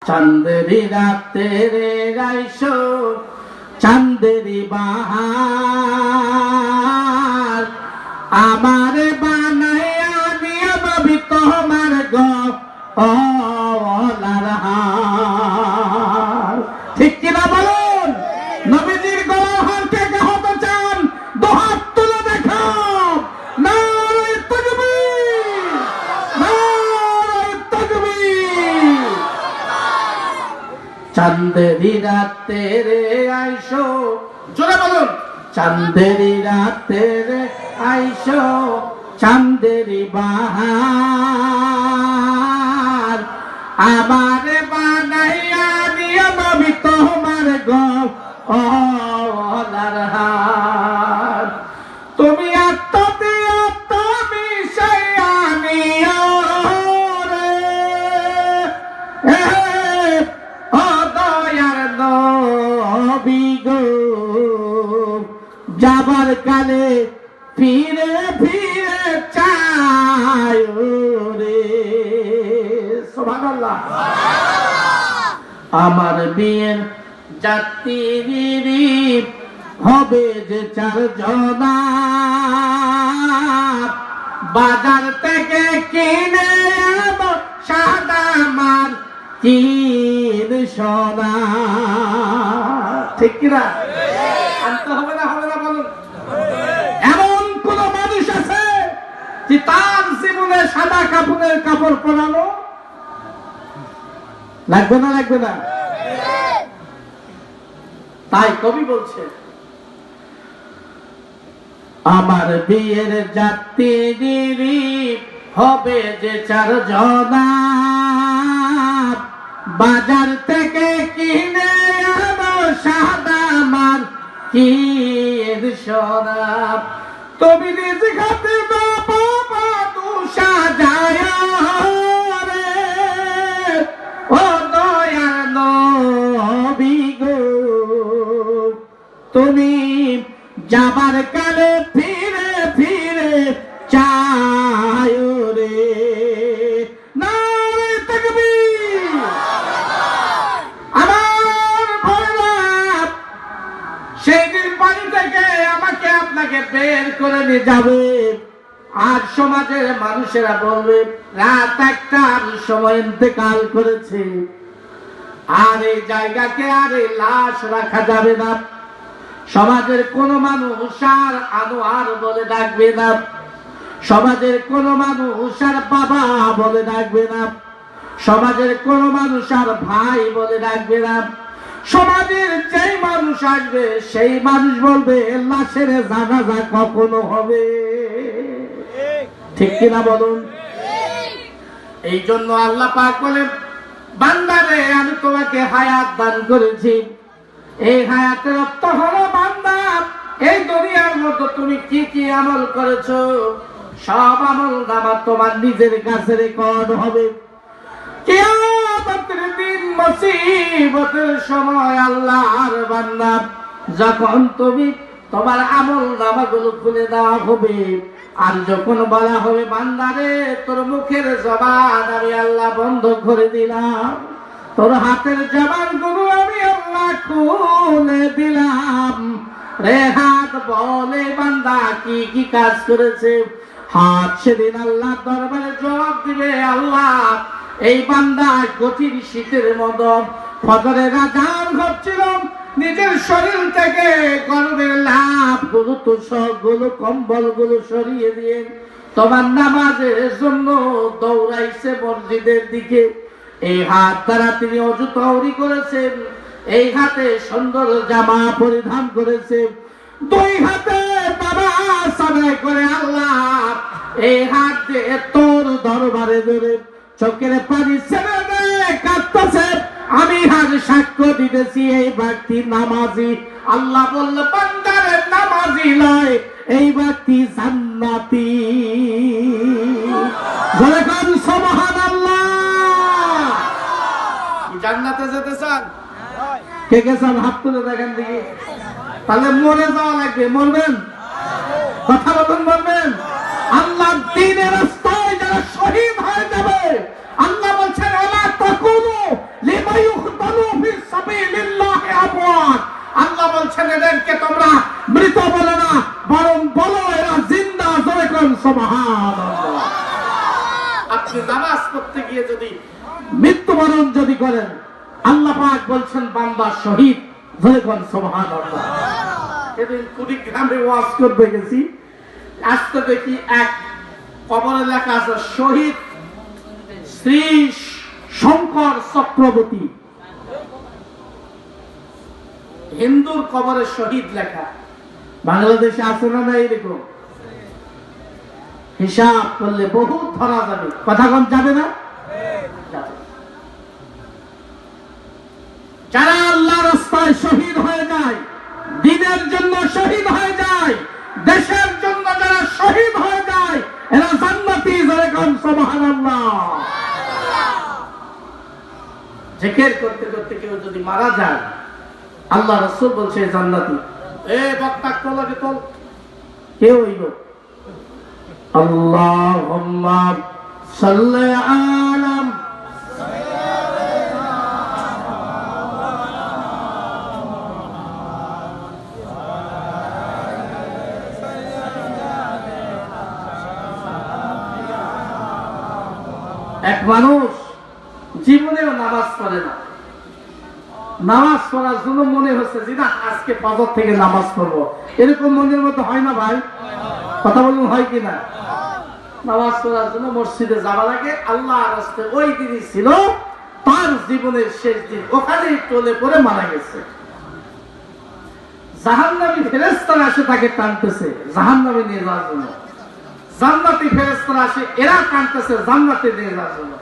চাঁদেরি রাতে রে আইসো চাঁদেরি বাহার আমারে বানাইয়া নিয়া ভাবি তোমার গলার হার। ঠিক কিনা বলুন? নবীজির গলার হার কে কে হতে চান? দুহাত তুলে দেখো। নারে তাকবীর, নারে তাকবীর। চাঁদেরি রাতে রে আইসো, জোরে বলুন, চাঁদেরি রাতে রে আইসো চাঁদেরি বাহার আমারে বানাইয়া নিয়া ভাবি তোমার গলার হার। তুমি আত্মদিয়া তুমি সেইয়ানিয়া রে ও দয়ার নবী গো, যাবার কালে ফিরে ফিরে চায় রে। সুবহানাল্লাহ। আমার বিয়ের যাত্রী হবে যে 4 জনা, বাজার থেকে কিনে আনো সাদা মার 3 সোনা। ঠিক কিনা? আনতে হবে না, হবে না বলুন? এমন কোন মানুষ আছে যে তার জীবনে সাদা কাপড়ের কাপড় পরানো লাগবে না? লাগবে না? তাই কবি বলছে আমার বিয়ের যাত্রী হবে যে 4 জনা, বাজার থেকে কিনে আনো সাদা মার 3 সোনা। তুমি নিজ খাতে বাবা দুষা যায় রে ও দয়ার নবী গো, তুমি যাবার কালে ফিরে ফিরে চায় রে। নারে তাকবীর। আমার ভোলাপ সেই দিন বাড়ি থেকে আমাকে আপনাকে বের করে নিয়ে যাবে, আর সমাজের মানুষেরা বলবে রাত 1টার সময় ইন্তেকাল করেছে, আর এই জায়গাকে আর এই লাশ রাখা যাবে না। সমাজের কোন মানুষ আর আনোয়ার বলে ডাকবে না, সমাজের কোন মানুষ আর বাবা বলে ডাকবে না, সমাজের কোন মানুষ আর ভাই বলে ডাকবে না। সমাজের যেই মানুষ আসবে সেই মানুষ বলবে লাশের জানাজা কখনো হবে। ঠিক কিনা বলুন? এই জন্য আল্লাহ পাক বলেন বান্দারে আমি তোমাকে হায়াত দান করেছি, এই হায়াতের অর্থ হলো বান্দা এই দুনিয়ার মধ্যে তুমি কি কি আমল করেছো সব আমল নামা তোমার নিজের কাছে রেকর্ড হবে। কিয়ামতের দিন মুসিবতের সময় আল্লাহর বান্দা যখন তুমি তোমার আমল নামাগুলো খুলে দেওয়া হবে, আর যখন বলা হবে বান্দারে তোর মুখের জবান আমি আল্লাহ বন্ধ করে দিলাম, তোর হাতের জবান গুলো আমি আল্লাহ খুলে দিলাম রে, হাত বলে বান্দা কি কি কাজ করেছে। হাত সেদিন আল্লাহ দরবারে জবাব দিবে আল্লাহ এই বান্দা কঠিন শীতের মতো ফজরের আযান হচ্ছিল, নিজের শরীর থেকে গরমের লাভ গুলো তোষক গুলো কম্বল গুলো সরিয়ে দিয়ে তোমার নামাজের জন্য দৌড়াইছে মসজিদের দিকে। এই হাত দ্বারা তিনি অজু তওরি করেছেন, এই হাতে সুন্দর জামা পরিধান করেছে, 2 হাতে নামাজ আদায় করে আল্লাহ এই হাত দিয়ে তোর দরবারে ধরে চোখের পানি ছেড়ে দিয়ে কাঁদতেছে, আমি হাত সাক্ষ্য দিতেছি এই ব্যক্তি নামাজি। আল্লাহ বলল বান্দারে নামাজি নয়, এই ব্যক্তি জান্নাতি। বলে কোন সুবহানাল্লাহ। জান্নাতে যেতে চান? কে কে চান হাত তুলে দেখেন দেখি। তাহলে মরে যাওয়া লাগবে, মরবেন? কথা বলুন, মরবেন? আল্লাহ দ্বীনের রাস্তায় যারা শহীদ হয়ে যাবে আল্লাহ বলছেন ওয়ালা তাকুনু লিমান গিয়ে যদি মৃত্যুবরণ যদি করেন, আল্লাহ পাক বলছেন বান্দা শহীদ। ধরে কোন সুবহানাল্লাহ। সেদিন কুড়িগ্রামে ওয়াজ করতে গেছি, আসতে দেখি এক কবরে লেখা আছে শহীদ শ্রী শঙ্কর চক্রবর্তী। হিন্দুর কবরে শহীদ লেখা। বাংলাদেশে আছে না না এরকম? হিসাব করলে বহুত ধরা যাবে। কথা কম যাবে না? যাবে। যারা আল্লাহর রাস্তায় শহীদ হয়ে যায়, দ্বীনের জন্য শহীদ হয়ে যায়, দেশের জন্য যারা শহীদ হয়ে যায়, এরা জান্নাতি। যেরকম সুবহানাল্লাহ। জিকির করতে করতে কেউ যদি মারা যায়, আল্লাহ রাসূল বলছে জান্নাতি। এ বক্তা তোলাকে তোল, কে হইল? আল্লাহুম্মা সাল্লি আলা এক মানুষ জীবনেও নামাজ পড়ে না। নামাজ পড়ার জন্য মনে হচ্ছে যে না আজকে ফজর থেকে নামাজ পড়বো, এরকম মনের মতো হয় না ভাই? কথা বলুন হয় কিনা? নামাজ পড়ার জন্য মসজিদে যাওয়া লাগে। আল্লাহ রাস্তে ওই দিনই ছিল তার জীবনের শেষ দিন, ওখানেই টলে পড়ে মারা গেছে। জাহান্নামী ফেরেশতারা এসে তাকে টানতেছে জাহান্নামে নিয়ে যাওয়ার জন্য, জান্নাতি ফেরেশতারা আসে এরা টানতেছে জান্নাতে নিয়ে যাওয়ার জন্য।